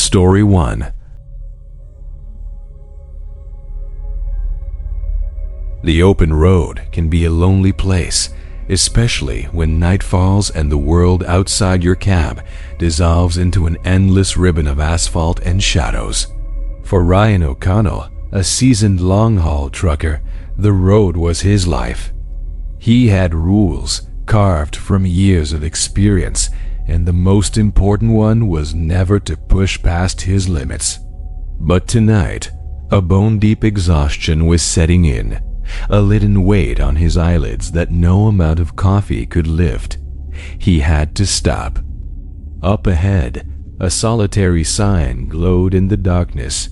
Story 1. The open road can be a lonely place, especially when night falls and the world outside your cab dissolves into an endless ribbon of asphalt and shadows. For Ryan O'Connell, a seasoned long-haul trucker, the road was his life. He had rules carved from years of experience, and the most important one was never to push past his limits. But tonight, a bone-deep exhaustion was setting in, a leaden weight on his eyelids that no amount of coffee could lift. He had to stop. Up ahead, a solitary sign glowed in the darkness.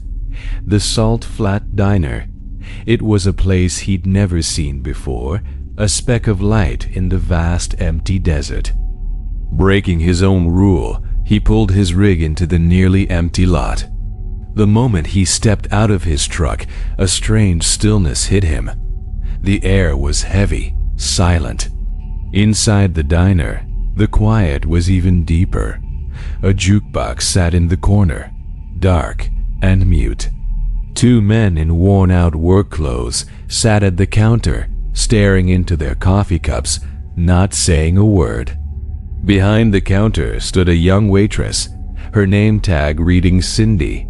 The Salt Flat Diner. It was a place he'd never seen before, a speck of light in the vast empty desert. Breaking his own rule, he pulled his rig into the nearly empty lot. The moment he stepped out of his truck, a strange stillness hit him. The air was heavy, silent. Inside the diner, the quiet was even deeper. A jukebox sat in the corner, dark and mute. Two men in worn-out work clothes sat at the counter, staring into their coffee cups, not saying a word. Behind the counter stood a young waitress, her name tag reading Cindy.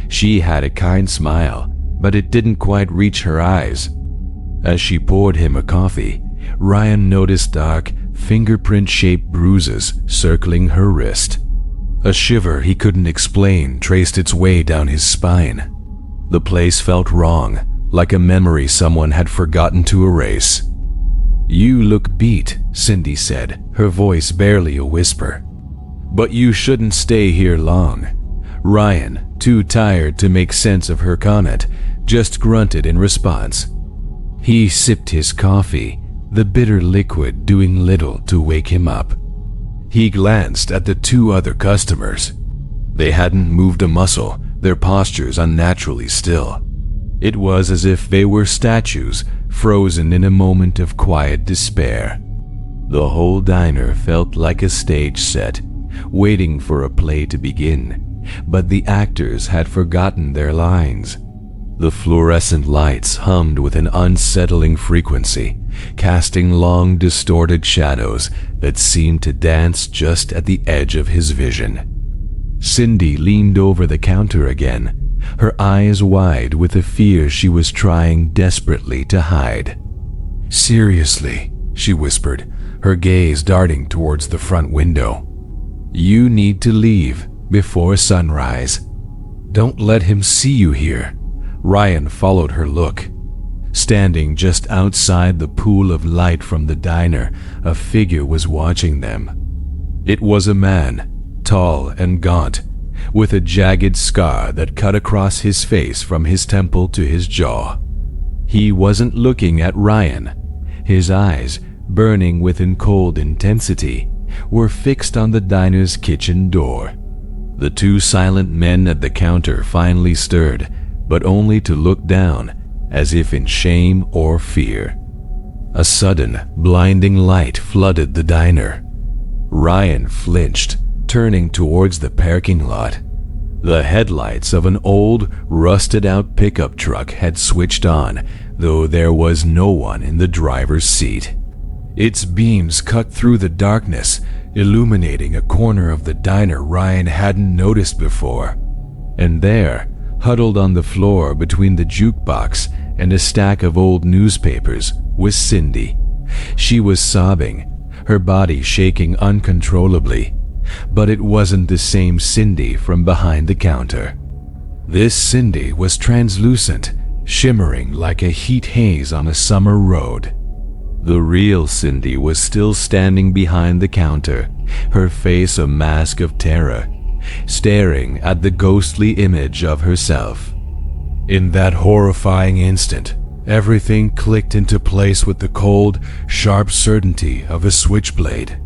She had a kind smile, but it didn't quite reach her eyes. As she poured him a coffee, Ryan noticed dark, fingerprint-shaped bruises circling her wrist. A shiver he couldn't explain traced its way down his spine. The place felt wrong, like a memory someone had forgotten to erase. "You look beat," Cindy said, her voice barely a whisper. "But you shouldn't stay here long." Ryan, too tired to make sense of her comment, just grunted in response. He sipped his coffee, the bitter liquid doing little to wake him up. He glanced at the two other customers. They hadn't moved a muscle, their postures unnaturally still. It was as if they were statues, frozen in a moment of quiet despair. The whole diner felt like a stage set, waiting for a play to begin, but the actors had forgotten their lines. The fluorescent lights hummed with an unsettling frequency, casting long, distorted shadows that seemed to dance just at the edge of his vision. Cindy leaned over the counter again, her eyes wide with a fear she was trying desperately to hide. "Seriously," she whispered, her gaze darting towards the front window. "You need to leave before sunrise. Don't let him see you here." Ryan followed her look. Standing just outside the pool of light from the diner, a figure was watching them. It was a man, tall and gaunt, with a jagged scar that cut across his face from his temple to his jaw. He wasn't looking at Ryan. His eyes, burning with cold intensity, were fixed on the diner's kitchen door. The two silent men at the counter finally stirred, but only to look down, as if in shame or fear. A sudden, blinding light flooded the diner. Ryan flinched, turning towards the parking lot. The headlights of an old, rusted-out pickup truck had switched on, though there was no one in the driver's seat. Its beams cut through the darkness, illuminating a corner of the diner Ryan hadn't noticed before. And there, huddled on the floor between the jukebox and a stack of old newspapers, was Cindy. She was sobbing, her body shaking uncontrollably. But it wasn't the same Cindy from behind the counter. This Cindy was translucent, shimmering like a heat haze on a summer road. The real Cindy was still standing behind the counter, her face a mask of terror, staring at the ghostly image of herself. In that horrifying instant, everything clicked into place with the cold, sharp certainty of a switchblade.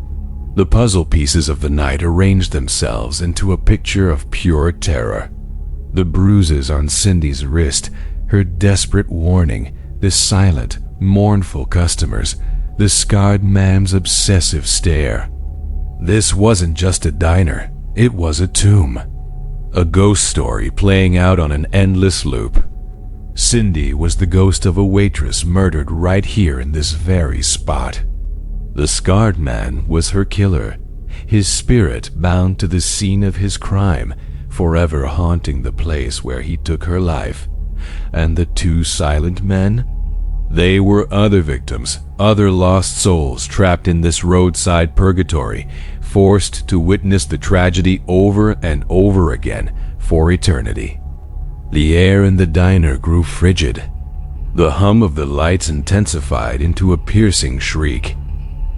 The puzzle pieces of the night arranged themselves into a picture of pure terror. The bruises on Cindy's wrist, her desperate warning, the silent, mournful customers, the scarred man's obsessive stare. This wasn't just a diner, it was a tomb. a ghost story playing out on an endless loop. Cindy was the ghost of a waitress murdered right here in this very spot. The scarred man was her killer, his spirit bound to the scene of his crime, forever haunting the place where he took her life. And the two silent men? They were other victims, other lost souls trapped in this roadside purgatory, forced to witness the tragedy over and over again for eternity. The air in the diner grew frigid. The hum of the lights intensified into a piercing shriek.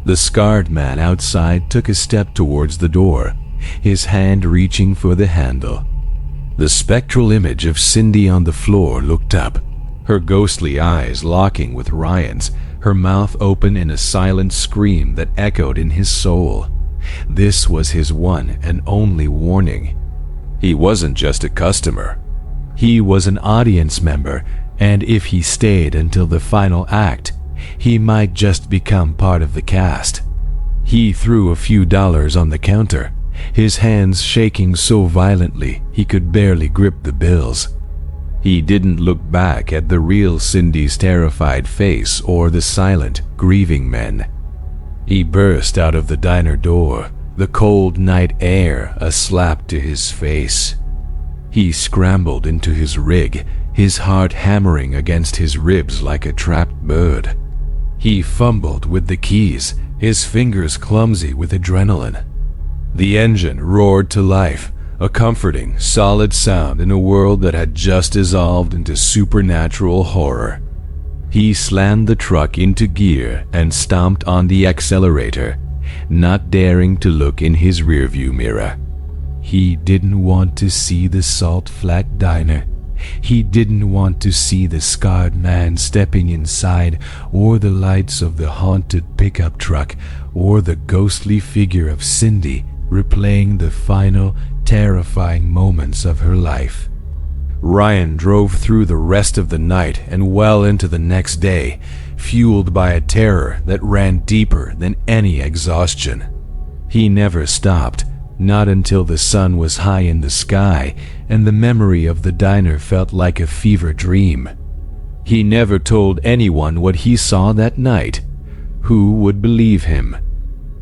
The scarred man outside took a step towards the door, his hand reaching for the handle. The spectral image of Cindy on the floor looked up, her ghostly eyes locking with Ryan's, her mouth open in a silent scream that echoed in his soul. This was his one and only warning. He wasn't just a customer. He was an audience member, and if he stayed until the final act, he might just become part of the cast. He threw a few dollars on the counter, his hands shaking so violently he could barely grip the bills. He didn't look back at the real Cindy's terrified face or the silent, grieving men. He burst out of the diner door, the cold night air a slap to his face. He scrambled into his rig, his heart hammering against his ribs like a trapped bird. He fumbled with the keys, his fingers clumsy with adrenaline. The engine roared to life, a comforting, solid sound in a world that had just dissolved into supernatural horror. He slammed the truck into gear and stomped on the accelerator, not daring to look in his rearview mirror. He didn't want to see the Salt Flat Diner. He didn't want to see the scarred man stepping inside, or the lights of the haunted pickup truck, or the ghostly figure of Cindy replaying the final, terrifying moments of her life. Ryan drove through the rest of the night and well into the next day, fueled by a terror that ran deeper than any exhaustion. He never stopped, not until the sun was high in the sky and the memory of the diner felt like a fever dream. He never told anyone what he saw that night. Who would believe him?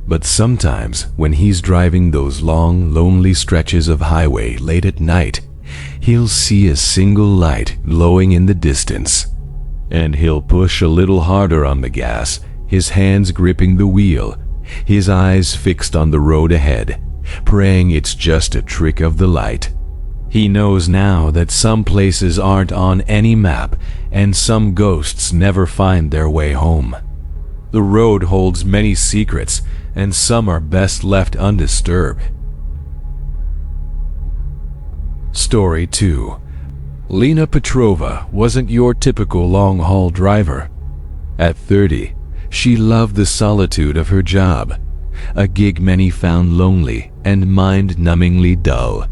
But sometimes, when he's driving those long, lonely stretches of highway late at night, he'll see a single light glowing in the distance. And he'll push a little harder on the gas, his hands gripping the wheel, his eyes fixed on the road ahead, praying it's just a trick of the light. He knows now that some places aren't on any map, and some ghosts never find their way home. The road holds many secrets, and some are best left undisturbed. Story 2. Lena Petrova wasn't your typical long-haul driver. At 30, she loved the solitude of her job, a gig many found lonely and mind-numbingly dull.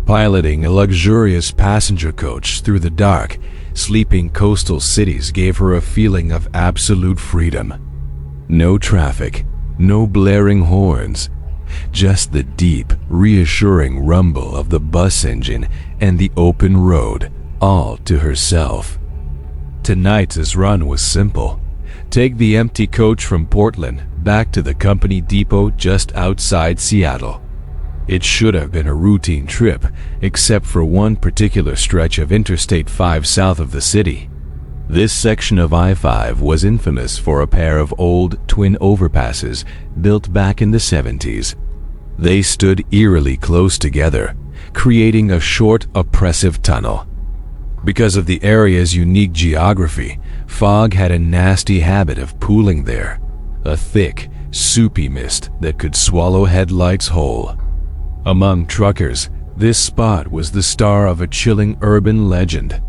Piloting a luxurious passenger coach through the dark, sleeping coastal cities gave her a feeling of absolute freedom. No traffic, no blaring horns, just the deep, reassuring rumble of the bus engine and the open road, all to herself. Tonight's run was simple. Take the empty coach from Portland back to the company depot just outside Seattle. It should have been a routine trip, except for one particular stretch of Interstate 5 south of the city. This section of I-5 was infamous for a pair of old twin overpasses built back in the 70s. They stood eerily close together, creating a short, oppressive tunnel. Because of the area's unique geography, fog had a nasty habit of pooling there, a thick, soupy mist that could swallow headlights whole. Among truckers, this spot was the star of a chilling urban legend.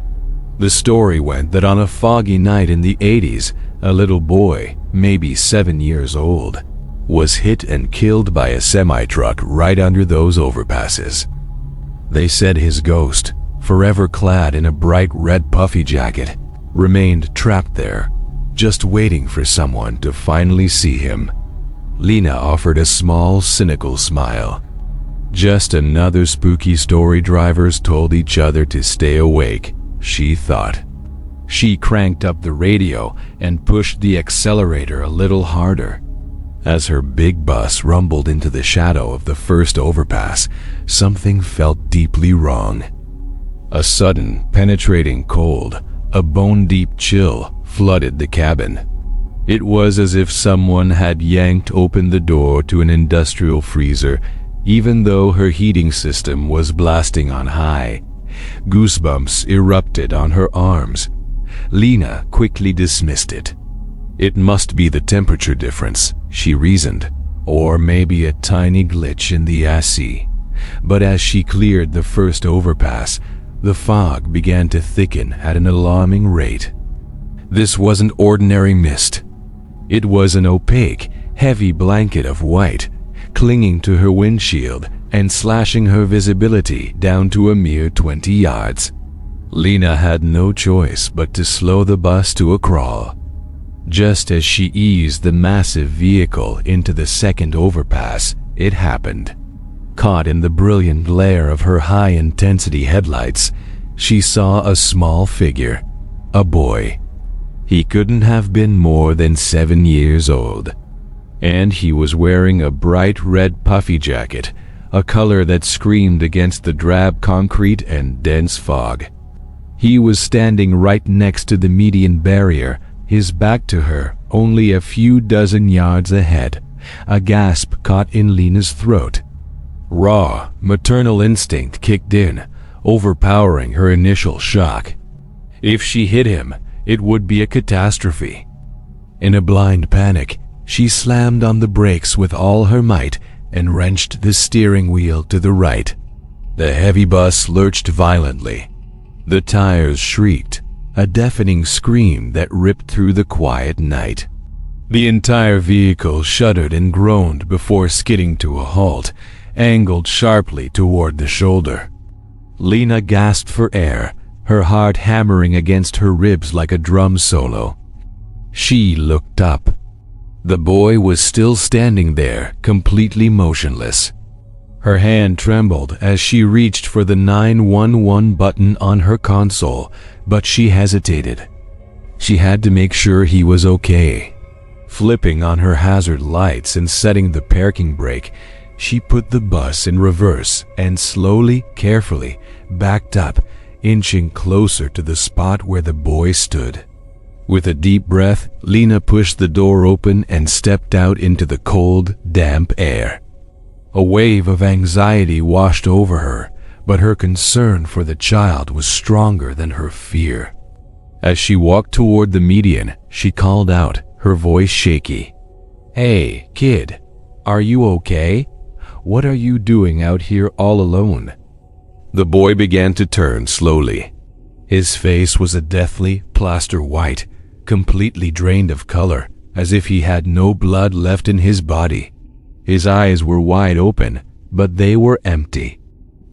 The story went that on a foggy night in the 80s, a little boy, maybe 7 years old, was hit and killed by a semi-truck right under those overpasses. They said his ghost, forever clad in a bright red puffy jacket, remained trapped there, just waiting for someone to finally see him. Lena offered a small, cynical smile. Just another spooky story drivers told each other to stay awake, she thought. She cranked up the radio and pushed the accelerator a little harder. As her big bus rumbled into the shadow of the first overpass, something felt deeply wrong. A sudden, penetrating cold, a bone-deep chill flooded the cabin. It was as if someone had yanked open the door to an industrial freezer, even though her heating system was blasting on high. Goosebumps erupted on her arms. Lena quickly dismissed it. It must be the temperature difference, she reasoned, or maybe a tiny glitch in the AC. But as she cleared the first overpass, the fog began to thicken at an alarming rate. This wasn't ordinary mist. It was an opaque, heavy blanket of white, clinging to her windshield and slashing her visibility down to a mere 20 yards. Lena had no choice but to slow the bus to a crawl. Just as she eased the massive vehicle into the second overpass, it happened. Caught in the brilliant glare of her high-intensity headlights, she saw a small figure, a boy. He couldn't have been more than 7 years old, and he was wearing a bright red puffy jacket, a color that screamed against the drab concrete and dense fog. He was standing right next to the median barrier, his back to her, only a few dozen yards ahead. A gasp caught in Lena's throat. Raw, maternal instinct kicked in, overpowering her initial shock. If she hit him, it would be a catastrophe. In a blind panic, she slammed on the brakes with all her might and wrenched the steering wheel to the right. The heavy bus lurched violently. The tires shrieked, a deafening scream that ripped through the quiet night. The entire vehicle shuddered and groaned before skidding to a halt, angled sharply toward the shoulder. Lena gasped for air, her heart hammering against her ribs like a drum solo. She looked up. The boy was still standing there, completely motionless. Her hand trembled as she reached for the 911 button on her console, but she hesitated. She had to make sure he was okay. Flipping on her hazard lights and setting the parking brake, she put the bus in reverse and slowly, carefully, backed up, inching closer to the spot where the boy stood. With a deep breath, Lena pushed the door open and stepped out into the cold, damp air. A wave of anxiety washed over her, but her concern for the child was stronger than her fear. As she walked toward the median, she called out, her voice shaky. "Hey, kid, are you okay? What are you doing out here all alone?" The boy began to turn slowly. His face was a deathly plaster white, completely drained of color, as if he had no blood left in his body. His eyes were wide open, but they were empty.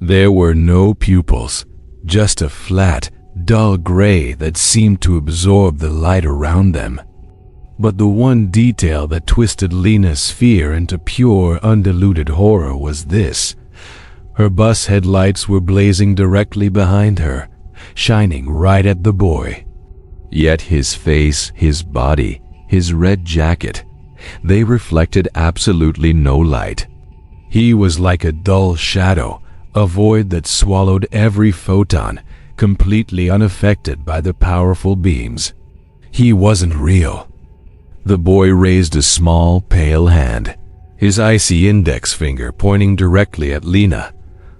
There were no pupils, just a flat, dull gray that seemed to absorb the light around them. But the one detail that twisted Lena's fear into pure, undiluted horror was this. Her bus headlights were blazing directly behind her, shining right at the boy. Yet his face, his body, his red jacket, they reflected absolutely no light. He was like a dull shadow, a void that swallowed every photon, completely unaffected by the powerful beams. He wasn't real. The boy raised a small, pale hand, his icy index finger pointing directly at Lena.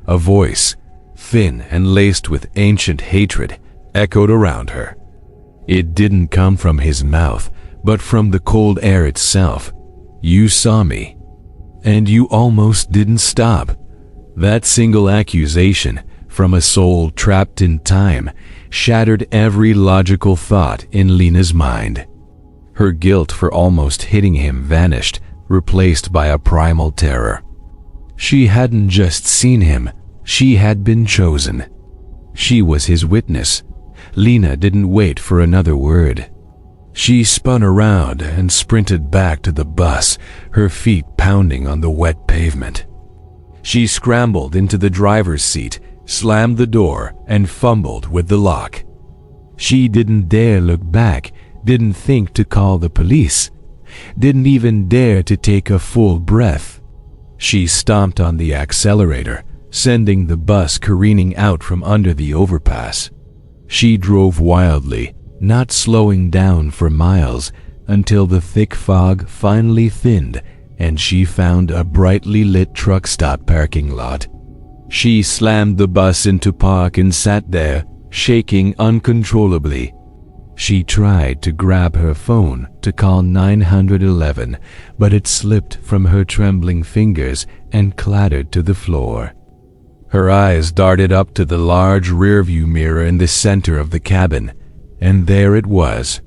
A voice, thin and laced with ancient hatred, echoed around her. It didn't come from his mouth, but from the cold air itself. "You saw me, and you almost didn't stop." That single accusation, from a soul trapped in time, shattered every logical thought in Lena's mind. Her guilt for almost hitting him vanished, replaced by a primal terror. She hadn't just seen him, she had been chosen. She was his witness. Lena didn't wait for another word. She spun around and sprinted back to the bus, her feet pounding on the wet pavement. She scrambled into the driver's seat, slammed the door, and fumbled with the lock. She didn't dare look back, didn't think to call the police, didn't even dare to take a full breath. She stomped on the accelerator, sending the bus careening out from under the overpass. She drove wildly, not slowing down for miles, until the thick fog finally thinned and she found a brightly lit truck stop parking lot. She slammed the bus into park and sat there, shaking uncontrollably. She tried to grab her phone to call 911, but it slipped from her trembling fingers and clattered to the floor. Her eyes darted up to the large rearview mirror in the center of the cabin, and there it was.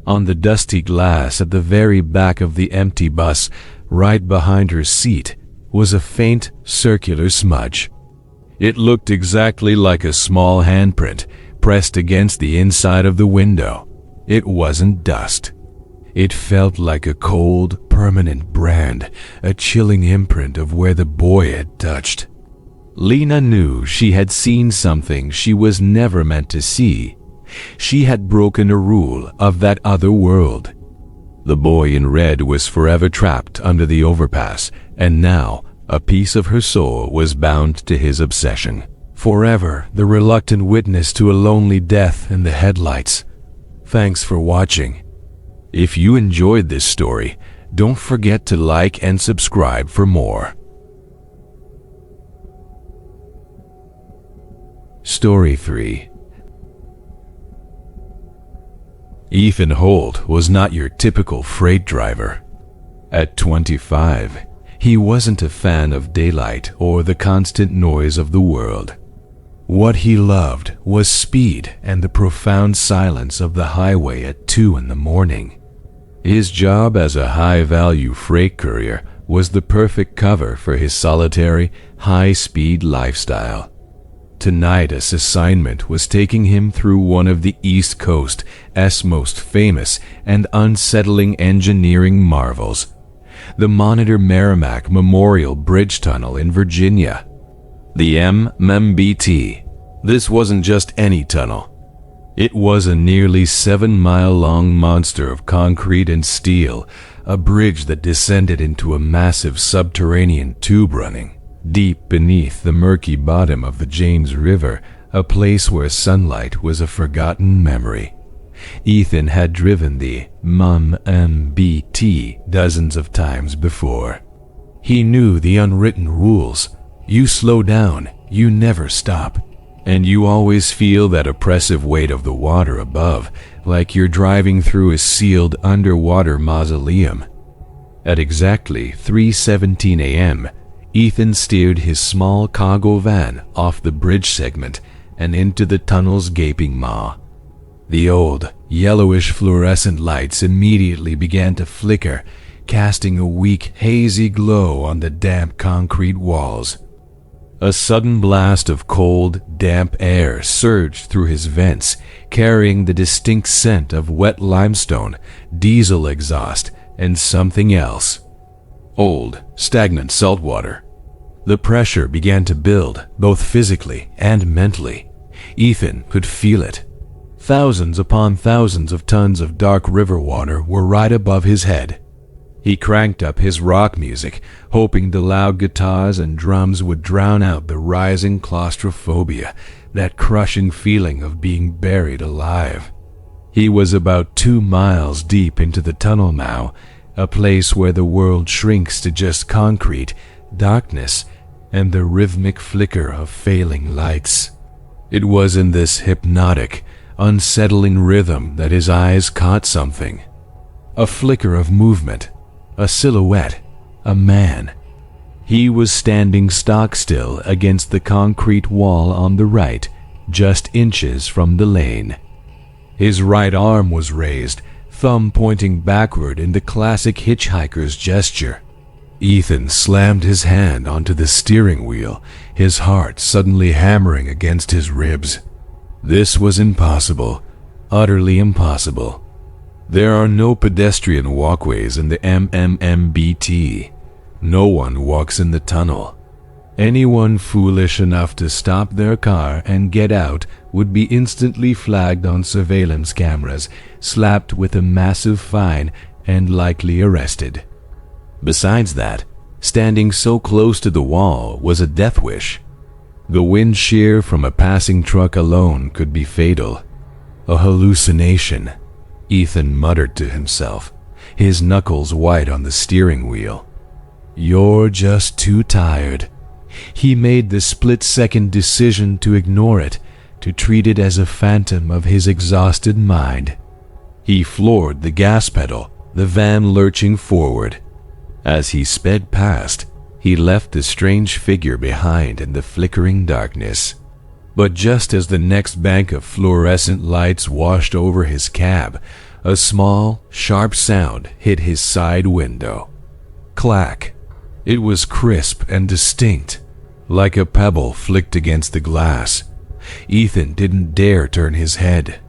On the dusty glass at the very back of the empty bus, right behind her seat, was a faint circular smudge. It looked exactly like a small handprint pressed against the inside of the window. It wasn't dust. It felt like a cold, permanent brand, a chilling imprint of where the boy had touched. Lena knew she had seen something she was never meant to see. She had broken a rule of that other world. The boy in red was forever trapped under the overpass, and now a piece of her soul was bound to his obsession. Forever the reluctant witness to a lonely death in the headlights. Thanks for watching. If you enjoyed this story, don't forget to like and subscribe for more. Story 3. Ethan Holt was not your typical freight driver. At 25, he wasn't a fan of daylight or the constant noise of the world. What he loved was speed and the profound silence of the highway at 2 in the morning. His job as a high-value freight courier was the perfect cover for his solitary, high-speed lifestyle. Tonight's assignment was taking him through one of the East Coast's most famous and unsettling engineering marvels, the Monitor Merrimack Memorial Bridge Tunnel in Virginia. The MMBT. This wasn't just any tunnel. It was a nearly 7-mile-long monster of concrete and steel, a bridge that descended into a massive subterranean tube running deep beneath the murky bottom of the James River, a place where sunlight was a forgotten memory. Ethan had driven the MMBT dozens of times before. He knew the unwritten rules. You slow down, you never stop, and you always feel that oppressive weight of the water above, like you're driving through a sealed underwater mausoleum. At exactly 3:17 a.m., Ethan steered his small cargo van off the bridge segment and into the tunnel's gaping maw. The old, yellowish fluorescent lights immediately began to flicker, casting a weak, hazy glow on the damp concrete walls. A sudden blast of cold, damp air surged through his vents, carrying the distinct scent of wet limestone, diesel exhaust, and something else. Old, stagnant salt water. The pressure began to build, both physically and mentally. Ethan could feel it. Thousands upon thousands of tons of dark river water were right above his head. He cranked up his rock music, hoping the loud guitars and drums would drown out the rising claustrophobia, that crushing feeling of being buried alive. He was about 2 miles deep into the tunnel now, a place where the world shrinks to just concrete, darkness, and the rhythmic flicker of failing lights. It was in this hypnotic, unsettling rhythm that his eyes caught something. A flicker of movement, a silhouette, a man. He was standing stock still against the concrete wall on the right, just inches from the lane. His right arm was raised, thumb pointing backward in the classic hitchhiker's gesture. Ethan slammed his hand onto the steering wheel, his heart suddenly hammering against his ribs. This was impossible, utterly impossible. There are no pedestrian walkways in the MMBT. No one walks in the tunnel. Anyone foolish enough to stop their car and get out would be instantly flagged on surveillance cameras, slapped with a massive fine, and likely arrested. Besides that, standing so close to the wall was a death wish. The wind shear from a passing truck alone could be fatal. A hallucination, Ethan muttered to himself, his knuckles white on the steering wheel. You're just too tired. He made the split-second decision to ignore it, to treat it as a phantom of his exhausted mind. He floored the gas pedal, the van lurching forward. As he sped past, he left the strange figure behind in the flickering darkness. But just as the next bank of fluorescent lights washed over his cab, a small, sharp sound hit his side window. Clack. It was crisp and distinct, like a pebble flicked against the glass. Ethan didn't dare turn his head.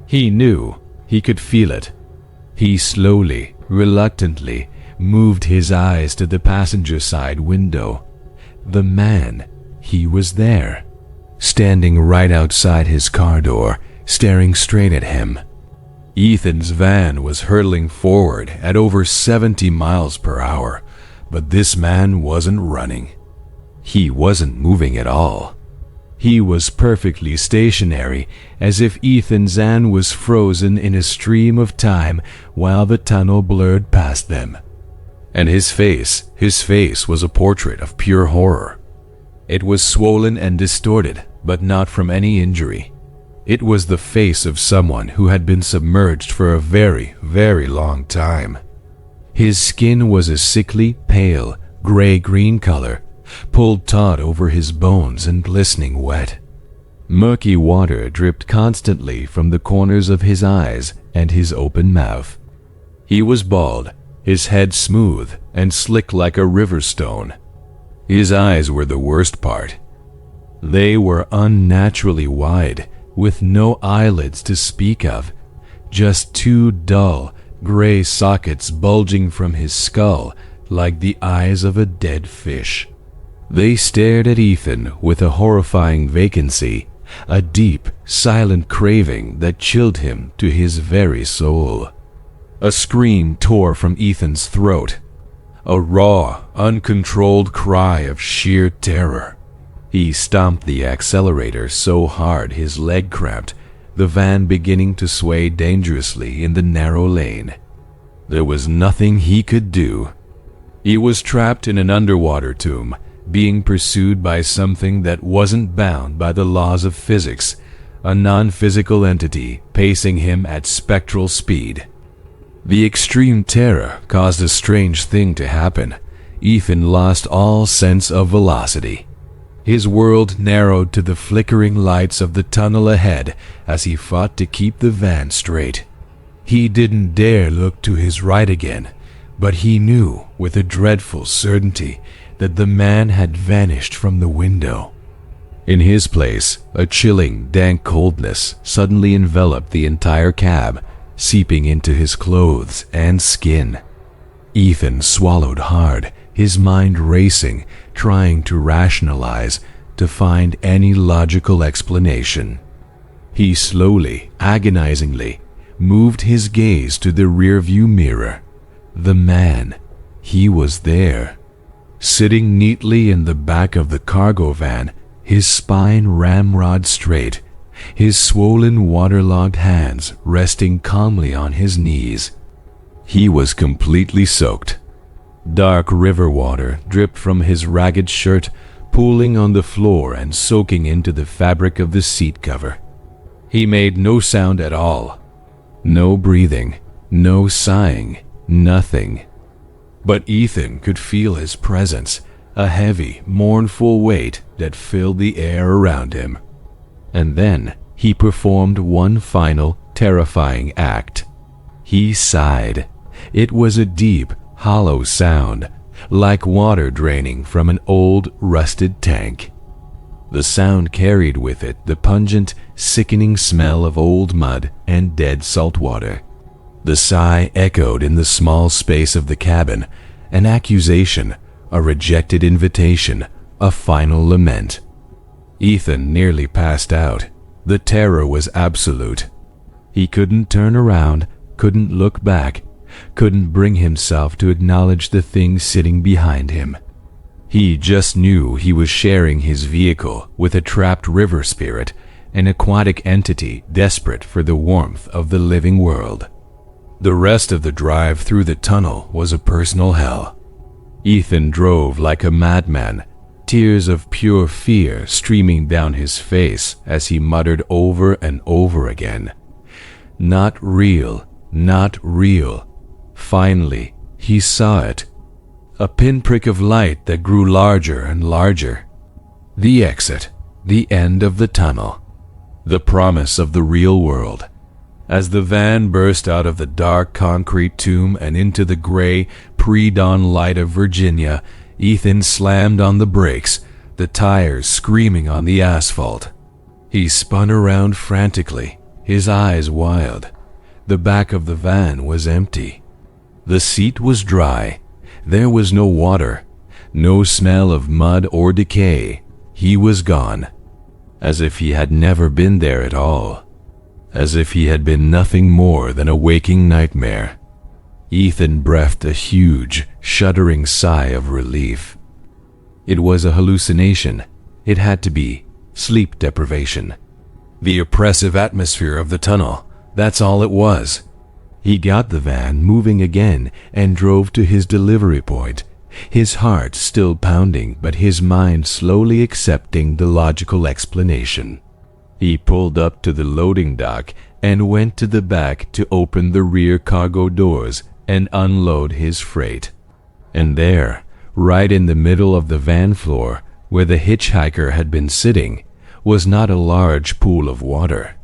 He knew, he could feel it. He slowly, reluctantly, moved his eyes to the passenger side window. The man, he was there, standing right outside his car door, staring straight at him. Ethan's van was hurtling forward at over 70 miles per hour, but this man wasn't running. He wasn't moving at all. He was perfectly stationary, as if Ethan's van was frozen in a stream of time while the tunnel blurred past them. And his face was a portrait of pure horror. It was swollen and distorted, but not from any injury. It was the face of someone who had been submerged for a very, very long time. His skin was a sickly, pale, gray-green color, pulled taut over his bones and glistening wet. Murky water dripped constantly from the corners of his eyes and his open mouth. He was bald, his head smooth and slick like a river stone. His eyes were the worst part. They were unnaturally wide, with no eyelids to speak of, just two dull, gray sockets bulging from his skull like the eyes of a dead fish. They stared at Ethan with a horrifying vacancy, a deep, silent craving that chilled him to his very soul. A scream tore from Ethan's throat, a raw, uncontrolled cry of sheer terror. He stomped the accelerator so hard his leg cramped, the van beginning to sway dangerously in the narrow lane. There was nothing he could do. He was trapped in an underwater tomb, being pursued by something that wasn't bound by the laws of physics, a non-physical entity pacing him at spectral speed. The extreme terror caused a strange thing to happen. Ethan lost all sense of velocity. His world narrowed to the flickering lights of the tunnel ahead as he fought to keep the van straight. He didn't dare look to his right again, but he knew with a dreadful certainty that the man had vanished from the window. In his place, a chilling, dank coldness suddenly enveloped the entire cab, seeping into his clothes and skin. Ethan swallowed hard, his mind racing, trying to rationalize, to find any logical explanation. He slowly, agonizingly, moved his gaze to the rearview mirror. The man, he was there. Sitting neatly in the back of the cargo van, his spine ramrod straight, his swollen waterlogged hands resting calmly on his knees. He was completely soaked. Dark river water dripped from his ragged shirt, pooling on the floor and soaking into the fabric of the seat cover. He made no sound at all. No breathing, no sighing, nothing. But Ethan could feel his presence, a heavy, mournful weight that filled the air around him. And then he performed one final, terrifying act. He sighed. It was a deep, hollow sound, like water draining from an old, rusted tank. The sound carried with it the pungent, sickening smell of old mud and dead salt water. The sigh echoed in the small space of the cabin, an accusation, a rejected invitation, a final lament. Ethan nearly passed out. The terror was absolute. He couldn't turn around, couldn't look back, couldn't bring himself to acknowledge the thing sitting behind him. He just knew he was sharing his vehicle with a trapped river spirit, an aquatic entity desperate for the warmth of the living world. The rest of the drive through the tunnel was a personal hell. Ethan drove like a madman, tears of pure fear streaming down his face as he muttered over and over again, "Not real, not real." Finally, he saw it. A pinprick of light that grew larger and larger. The exit, the end of the tunnel, the promise of the real world. As the van burst out of the dark concrete tomb and into the gray, pre-dawn light of Virginia, Ethan slammed on the brakes, the tires screaming on the asphalt. He spun around frantically, his eyes wild. The back of the van was empty. The seat was dry. There was no water, no smell of mud or decay. He was gone, as if he had never been there at all. As if he had been nothing more than a waking nightmare. Ethan breathed a huge, shuddering sigh of relief. It was a hallucination. It had to be. Sleep deprivation. The oppressive atmosphere of the tunnel. That's all it was. He got the van moving again and drove to his delivery point, his heart still pounding but his mind slowly accepting the logical explanation. He pulled up to the loading dock and went to the back to open the rear cargo doors and unload his freight. And there, right in the middle of the van floor, where the hitchhiker had been sitting, was not a large pool of water,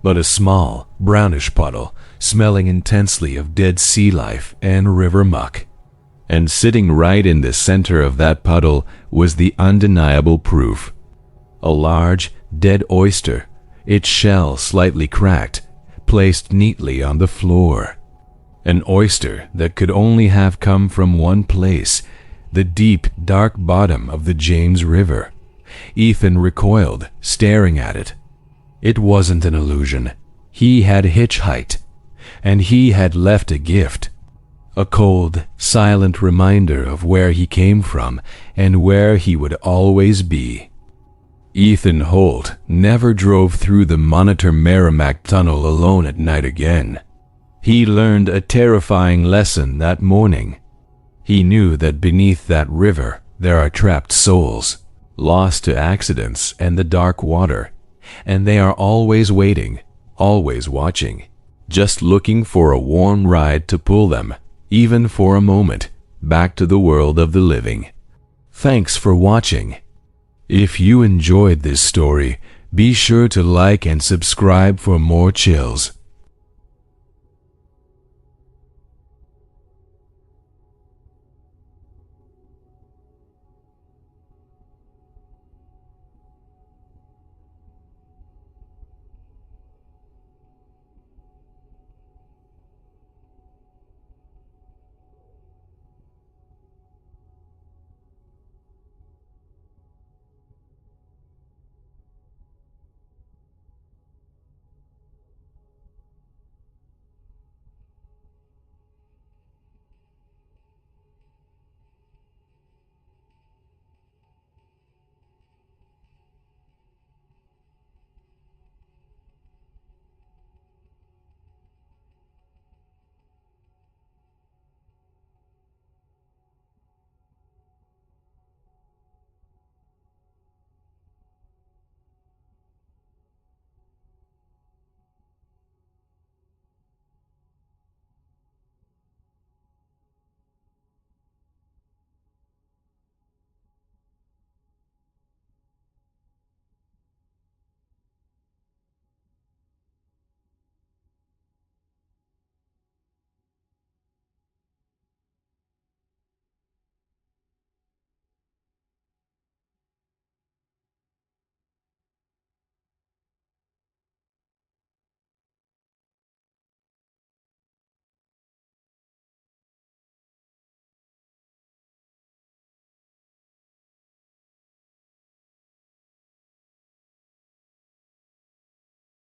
but a small, brownish puddle smelling intensely of dead sea life and river muck. And sitting right in the center of that puddle was the undeniable proof. A large, dead oyster, its shell slightly cracked, placed neatly on the floor. An oyster that could only have come from one place, the deep, dark bottom of the James River. Ethan recoiled, staring at it. It wasn't an illusion. He had hitchhiked, and he had left a gift. A cold, silent reminder of where he came from and where he would always be. Ethan Holt never drove through the Monitor Merrimack Tunnel alone at night again. He learned a terrifying lesson that morning. He knew that beneath that river there are trapped souls, lost to accidents and the dark water, and they are always waiting, always watching, just looking for a warm ride to pull them, even for a moment, back to the world of the living. Thanks for watching. If you enjoyed this story, be sure to like and subscribe for more chills.